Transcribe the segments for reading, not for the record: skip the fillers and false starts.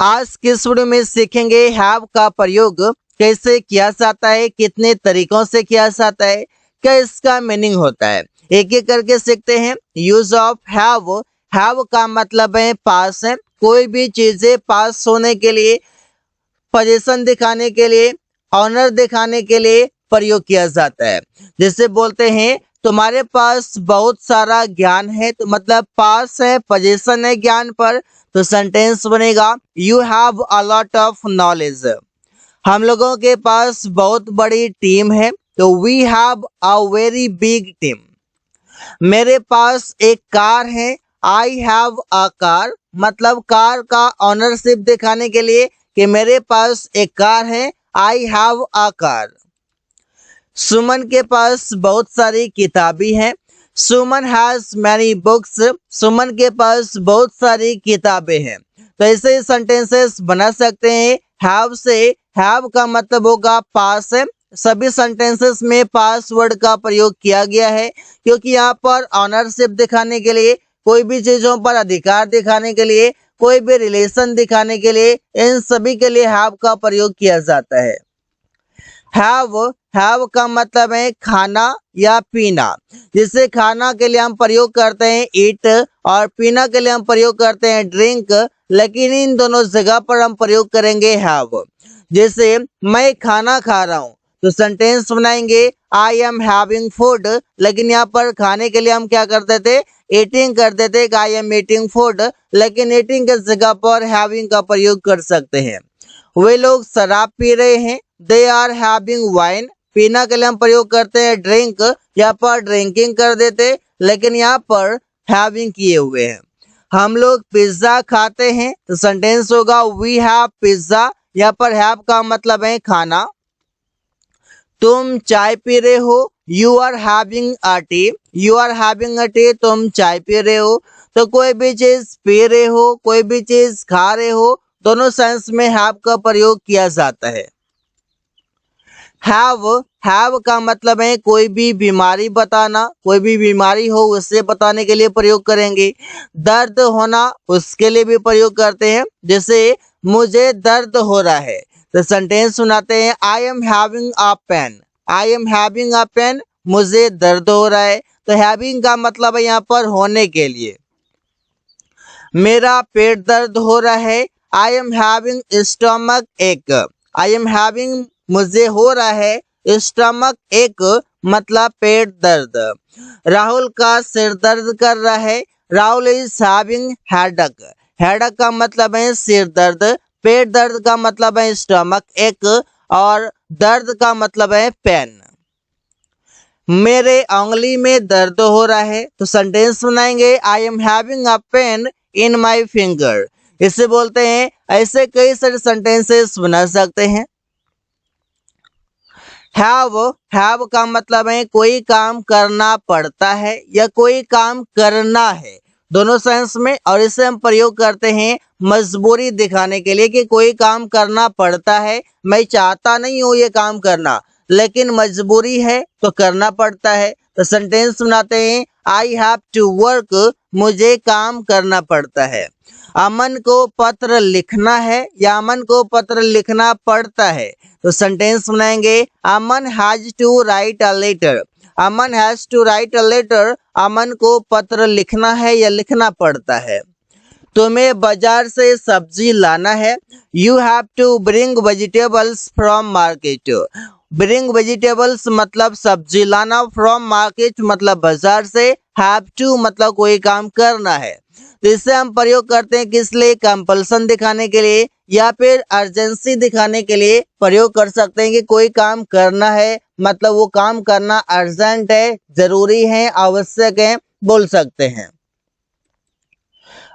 आज के इस वीडियो में सीखेंगे हैव का प्रयोग कैसे किया जाता है, कितने तरीकों से किया जाता है, क्या इसका मीनिंग होता है। एक एक करके सीखते हैं। Use of have. हैव का मतलब है पास है। कोई भी चीजें पास होने के लिए, पोजीशन दिखाने के लिए, ऑनर दिखाने के लिए प्रयोग किया जाता है। जैसे बोलते हैं तुम्हारे पास बहुत सारा ज्ञान है, तो मतलब पास है, पोजीशन है ज्ञान पर, तो सेंटेंस बनेगा you have a lot of knowledge. हम लोगों के पास बहुत बड़ी टीम है, तो we have a very big team. मेरे पास एक कार है, आई हैव अ कार, मतलब कार का ऑनरशिप दिखाने के लिए कि मेरे पास एक कार है, आई हैव अ कार। सुमन के पास बहुत सारी किताबें हैं, सुमन हैज मैनी बुक्स। सुमन के पास बहुत सारी किताबें हैं। तो ऐसे सेंटेंसेस बना सकते हैं हैव से। हैव का मतलब होगा पास है। सभी सेंटेंसेस में पास वर्ड का प्रयोग किया गया है, क्योंकि यहाँ पर ऑनरशिप दिखाने के लिए, कोई भी चीजों पर अधिकार दिखाने के लिए, कोई भी रिलेशन दिखाने के लिए, इन सभी के लिए हैव का प्रयोग किया जाता है। हैव का मतलब है खाना या पीना। जिसे खाना के लिए हम प्रयोग करते हैं ईट, और पीना के लिए हम प्रयोग करते हैं ड्रिंक, लेकिन इन दोनों जगह पर हम प्रयोग करेंगे हैव। जैसे मैं खाना खा रहा हूँ, तो सेंटेंस बनाएंगे आई एम हैविंग फूड, लेकिन यहाँ पर खाने के लिए हम क्या करते थे, ईटिंग कर देते आई एम ईटिंग फूड, लेकिन ईटिंग के जगह पर हैविंग का प्रयोग कर सकते हैं। वे लोग शराब पी रहे हैं, दे आर हैविंग वाइन। पीना के लिए हम प्रयोग करते हैं ड्रिंक, यहाँ पर ड्रिंकिंग कर देते, लेकिन यहाँ पर हैविंग किए हुए हैं। हम लोग पिज्जा खाते हैं, तो सेंटेंस होगा वी हैव पिज्जा। यहाँ पर हैव का मतलब है खाना। तुम चाय पी रहे हो, you are having a tea. You are having a tea, तुम चाय पी रहे हो। तो कोई भी चीज पी रहे हो, कोई भी चीज खा रहे हो, दोनों सेंस में हैव का प्रयोग किया जाता है। हैव का मतलब है कोई भी बीमारी बताना, कोई भी बीमारी हो उससे बताने के लिए प्रयोग करेंगे। दर्द होना, उसके लिए भी प्रयोग करते हैं। जैसे मुझे दर्द हो रहा है, तो सेंटेंस सुनाते हैं I am having a pain. I am having a pain, मुझे दर्द हो रहा है। तो हैविंग का मतलब है यहाँ पर होने के लिए। मेरा पेट दर्द हो रहा है, आई एम हैविंग स्टमक एक। आई एम हैविंग, मुझे हो रहा है, स्टमक एक मतलब पेट दर्द। राहुल का सिर दर्द कर रहा है, Rahul is having headache. Headache का मतलब है सिर दर्द, पेट दर्द का मतलब है स्टमक एक, और दर्द का मतलब है पेन। मेरे उंगली में दर्द हो रहा है, तो सेंटेंस बनाएंगे आई am having a pain in my finger. इसे बोलते हैं। ऐसे कई सारे सेंटेंसेस बना सकते हैं। हैव का मतलब है कोई काम करना पड़ता है या कोई काम करना है, दोनों सेंस में। और इसे हम प्रयोग करते हैं मजबूरी दिखाने के लिए कि कोई काम करना पड़ता है। मैं चाहता नहीं हूँ ये काम करना, लेकिन मजबूरी है तो करना पड़ता है। तो सेंटेंस बनाते हैं आई हैव टू वर्क, मुझे काम करना पड़ता है। अमन को पत्र लिखना है या अमन को पत्र लिखना पड़ता है, तो सेंटेंस बनाएंगे Aman has to write a letter. Aman has to write a letter, Aman को पत्र लिखना है या लिखना पड़ता है। तुम्हें बाजार से सब्जी लाना है, you have to bring vegetables from market. Bring vegetables मतलब सब्जी लाना, फ्रॉम मार्केट मतलब बाजार से, हैव टू मतलब कोई काम करना है। तो इससे हम प्रयोग करते हैं किस लिए, कंपल्सन दिखाने के लिए या फिर अर्जेंसी दिखाने के लिए प्रयोग कर सकते हैं कि कोई काम करना है, मतलब वो काम करना अर्जेंट है, जरूरी है, आवश्यक है, बोल सकते हैं।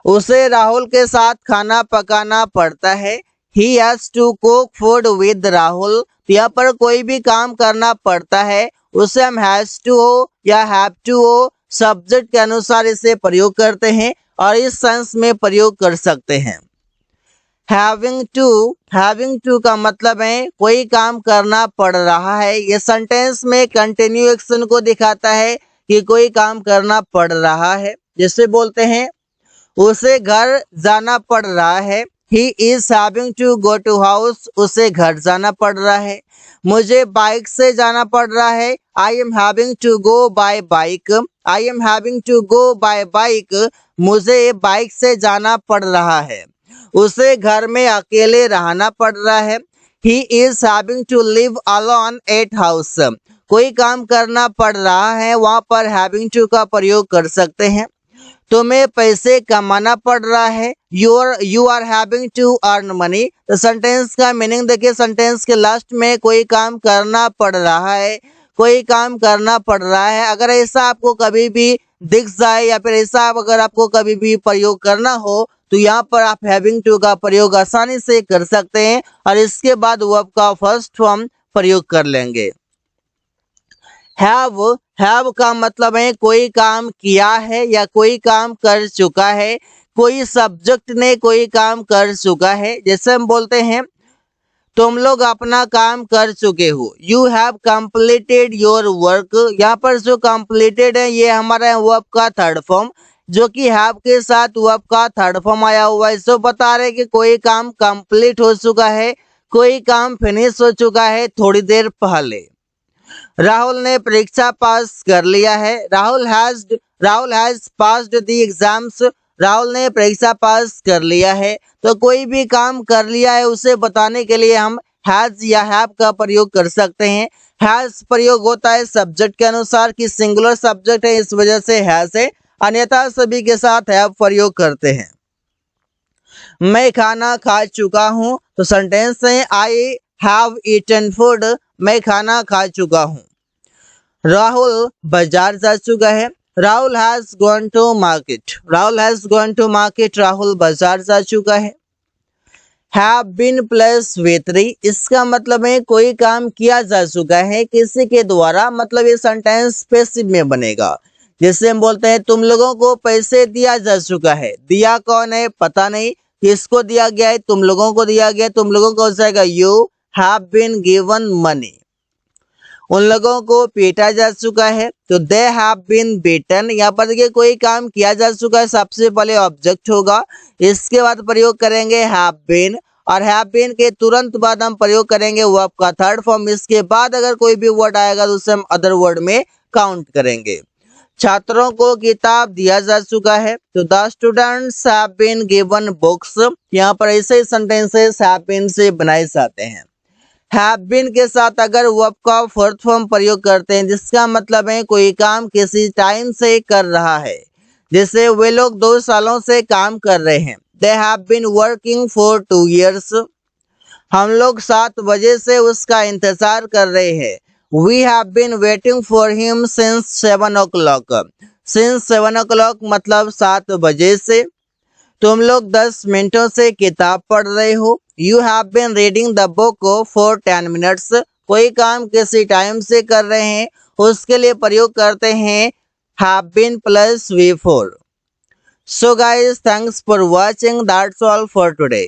उसे राहुल के साथ खाना पकाना पड़ता है, he has to cook food with Rahul. तो यहाँ पर कोई भी काम करना पड़ता है, उसे हम हैज टू हो या हैव टू हो सब्जेक्ट के अनुसार इसे प्रयोग करते हैं, और इस सेंस में प्रयोग कर सकते हैं। हैविंग टू का मतलब है कोई काम करना पड़ रहा है। ये सेंटेंस में कंटिन्यू एक्शन को दिखाता है कि कोई काम करना पड़ रहा है। जैसे बोलते हैं उसे घर जाना पड़ रहा है, he is having to go to house, उसे घर जाना पड़ रहा है। मुझे बाइक से जाना पड़ रहा है, I am having to go by bike. I am having to go by bike, मुझे बाइक से जाना पड़ रहा है। उसे घर में अकेले रहना पड़ रहा है। He is having to live alone at house, कोई काम करना पड़ रहा है, वहां पर हैविंग टू का प्रयोग कर सकते हैं। तुम्हें पैसे कमाना पड़ रहा है, you are having to earn money. तो सेंटेंस का मीनिंग देखिए, सेंटेंस के लास्ट में कोई काम करना पड़ रहा है, कोई काम करना पड़ रहा है। अगर ऐसा आपको कभी भी दिख जाए या फिर ऐसा अगर आपको कभी भी प्रयोग करना हो तो यहाँ पर आप हैविंग टू का प्रयोग आसानी से कर सकते हैं और इसके बाद वर्ब का फर्स्ट फॉर्म प्रयोग कर लेंगे। हैव का मतलब है कोई काम किया है या कोई काम कर चुका है, कोई सब्जेक्ट ने कोई काम कर चुका है। जैसे हम बोलते हैं तुम लोग अपना काम कर चुके हो, you have completed your work. यहाँ पर जो कंप्लीटेड है ये हमारा वर्ब का थर्ड फॉर्म, जो कि हैव के साथ वर्ब का थर्ड फॉर्म आया हुआ है। जो बता रहे कि कोई काम कंप्लीट हो चुका है, कोई काम फिनिश हो चुका है थोड़ी देर पहले। राहुल ने परीक्षा पास कर लिया है, Rahul has passed the exams. Rahul ने परीक्षा पास कर लिया है। तो कोई भी काम कर लिया है उसे बताने के लिए हम हैज या हैव का प्रयोग कर सकते हैं। हैज प्रयोग होता है सब्जेक्ट के अनुसार कि सिंगुलर सब्जेक्ट है, इस वजह से हैज है, अन्यथा सभी के साथ हैव प्रयोग करते हैं। मैं खाना खा चुका हूँ, तो सेंटेंस है आई हैव ईटन फूड, मैं खाना खा चुका हूँ। राहुल बाजार जा चुका है, Rahul has gone to market. Rahul has gone to market, Rahul बाजार जा चुका है। हैव बीन प्लस वे3, इसका मतलब है कोई काम किया जा चुका है किसी के द्वारा, मतलब ये सेंटेंस पैसिव में बनेगा। जैसे हम बोलते हैं तुम लोगों को पैसे दिया जा चुका है, दिया कौन है पता नहीं, किसको दिया गया है, तुम लोगों को दिया गया है, तुम लोगों को हो जाएगा you have been given money. उन लोगों को पीटा जा चुका है, तो दे हैव बीन बीटन। यहाँ पर देखिए कोई काम किया जा चुका है, सबसे पहले ऑब्जेक्ट होगा, इसके बाद प्रयोग करेंगे हैव बीन, और हैव बीन के तुरंत बाद हम प्रयोग करेंगे वर्ब का थर्ड फॉर्म। इसके बाद अगर कोई भी वर्ड आएगा तो उसे हम अदर वर्ड में काउंट करेंगे। छात्रों को किताब दिया जा चुका है, तो the students have been given books. यहाँ पर ऐसे ही सेंटेंसेस हैव बीन से बनाए जाते हैं। हैव बीन के साथ अगर वर्ब का फोर्थ फॉर्म प्रयोग करते हैं जिसका मतलब है कोई काम किसी टाइम से कर रहा है। जैसे वे लोग 2 सालों से काम कर रहे हैं, they have been working for 2 years। हम लोग 7 बजे से उसका इंतजार कर रहे हैं, we have been waiting for him since 7 o'clock। Since 7 o'clock मतलब 7 बजे से। तुम लोग 10 मिनटों से किताब पढ़ रहे हो, you have been reading the book for 10 minutes। कोई काम किसी टाइम से कर रहे हैं उसके लिए प्रयोग करते हैं have been plus V4। So guys, thanks for watching, that's all for today.